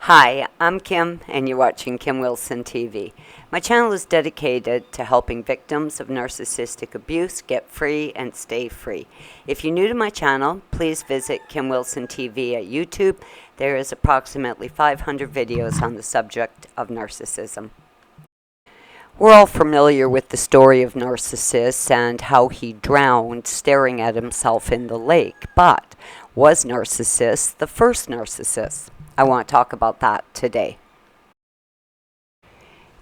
Hi, I'm Kim, and you're watching Kim Wilson TV. My channel is dedicated to helping victims of narcissistic abuse get free and stay free. If you're new to my channel, please visit Kim Wilson TV at YouTube. There is approximately 500 videos on the subject of narcissism. We're all familiar with the story of Narcissus and how he drowned staring at himself in the lake. But was Narcissus the first narcissist? I want to talk about that today.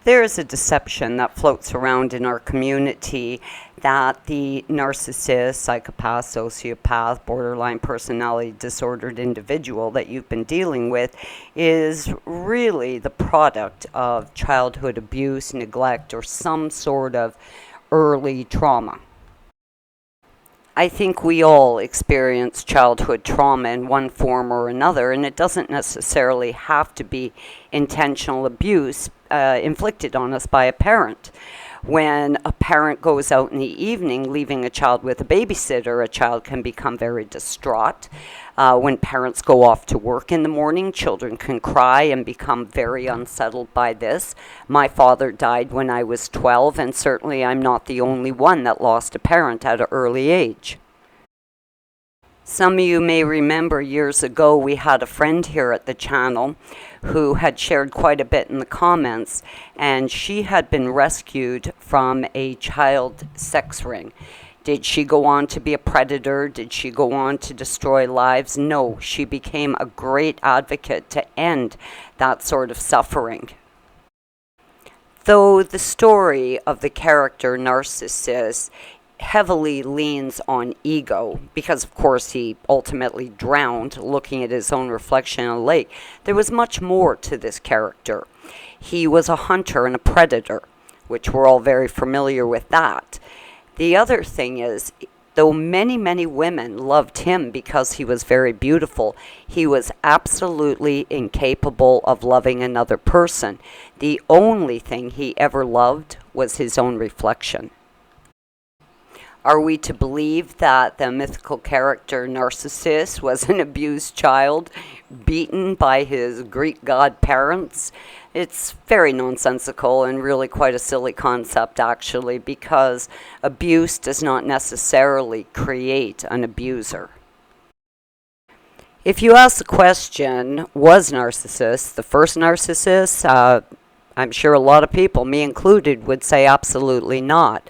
There is a deception that floats around in our community that the narcissist, psychopath, sociopath, borderline personality disordered individual that you've been dealing with is really the product of childhood abuse, neglect, or some sort of early trauma. I think we all experience childhood trauma in one form or another, and it doesn't necessarily have to be intentional abuse inflicted on us by a parent. When a parent goes out in the evening leaving a child with a babysitter, a child can become very distraught. When parents go off to work in the morning, children can cry and become very unsettled by this. My father died when I was 12, and certainly I'm not the only one that lost a parent at an early age. Some of you may remember years ago we had a friend here at the channel who had shared quite a bit in the comments, and she had been rescued from a child sex ring. Did she go on to be a predator? Did she go on to destroy lives? No, she became a great advocate to end that sort of suffering. Though the story of the character Narcissus heavily leans on ego, because of course he ultimately drowned looking at his own reflection in a lake, there was much more to this character. He was a hunter and a predator, which we're all very familiar with that. The other thing is, though many women loved him because he was very beautiful, he was absolutely incapable of loving another person. The only thing he ever loved was his own reflection. Are we to believe that the mythical character Narcissus was an abused child, beaten by his Greek god parents? It's very nonsensical and really quite a silly concept, actually, because abuse does not necessarily create an abuser. If you ask the question, was Narcissus the first narcissist? I'm sure a lot of people, me included, would say absolutely not.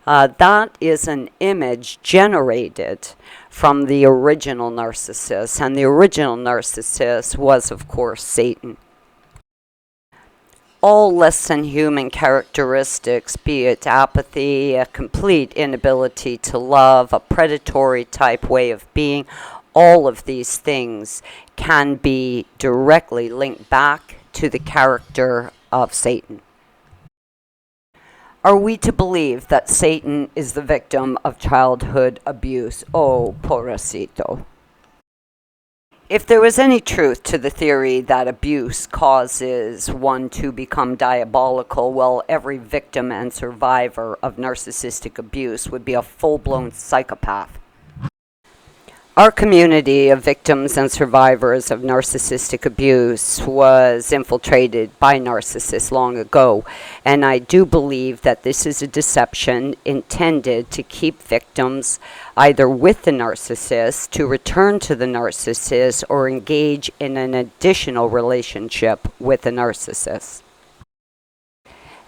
That is an image generated from the original Narcissus, and the original Narcissus was, of course, Satan. All less than human characteristics, be it apathy, a complete inability to love, a predatory type way of being, all of these things can be directly linked back to the character of Satan. Are we to believe that Satan is the victim of childhood abuse? Oh, pobrecito. If there was any truth to the theory that abuse causes one to become diabolical, well, every victim and survivor of narcissistic abuse would be a full-blown psychopath. Our community of victims and survivors of narcissistic abuse was infiltrated by narcissists long ago, and I do believe that this is a deception intended to keep victims either with the narcissist, to return to the narcissist, or engage in an additional relationship with the narcissist.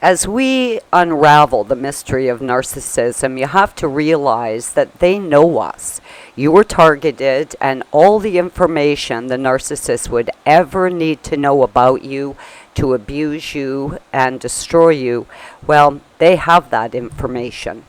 As we unravel the mystery of narcissism, you have to realize that they know us. You were targeted, and all the information the narcissist would ever need to know about you to abuse you and destroy you, well, they have that information.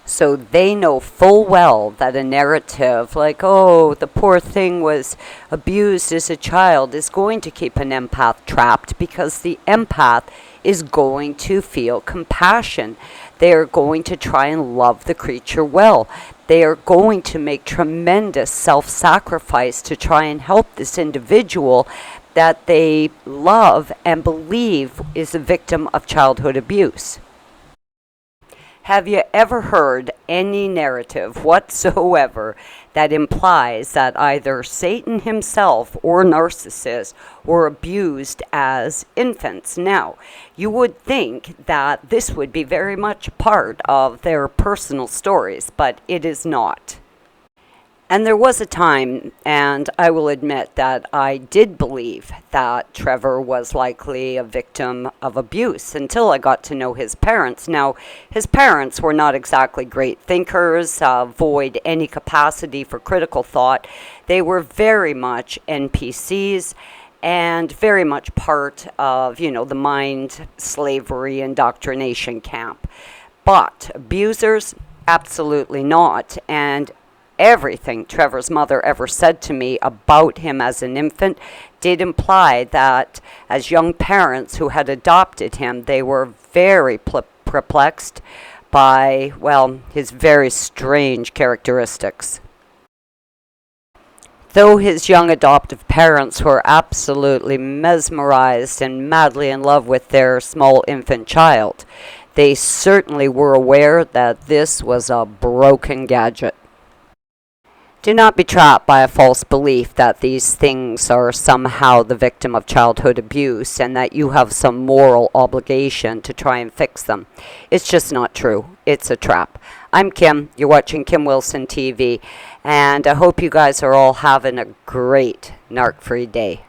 So they know full well that a narrative like, oh, the poor thing was abused as a child, is going to keep an empath trapped, because the empath is going to feel compassion. They are going to try and love the creature well. They are going to make tremendous self-sacrifice to try and help this individual that they love and believe is a victim of childhood abuse. Have you ever heard any narrative whatsoever that implies that either Satan himself or narcissists were abused as infants? Now, you would think that this would be very much part of their personal stories, but it is not. And there was a time, and I will admit that I did believe that Trevor was likely a victim of abuse until I got to know his parents. Now, his parents were not exactly great thinkers, void any capacity for critical thought. They were very much NPCs and very much part of, the mind slavery indoctrination camp. But abusers, absolutely not. And everything Trevor's mother ever said to me about him as an infant did imply that as young parents who had adopted him, they were very perplexed by, his very strange characteristics. Though his young adoptive parents were absolutely mesmerized and madly in love with their small infant child, they certainly were aware that this was a broken gadget. Do not be trapped by a false belief that these things are somehow the victim of childhood abuse and that you have some moral obligation to try and fix them. It's just not true. It's a trap. I'm Kim. You're watching Kim Wilson TV, and I hope you guys are all having a great narc-free day.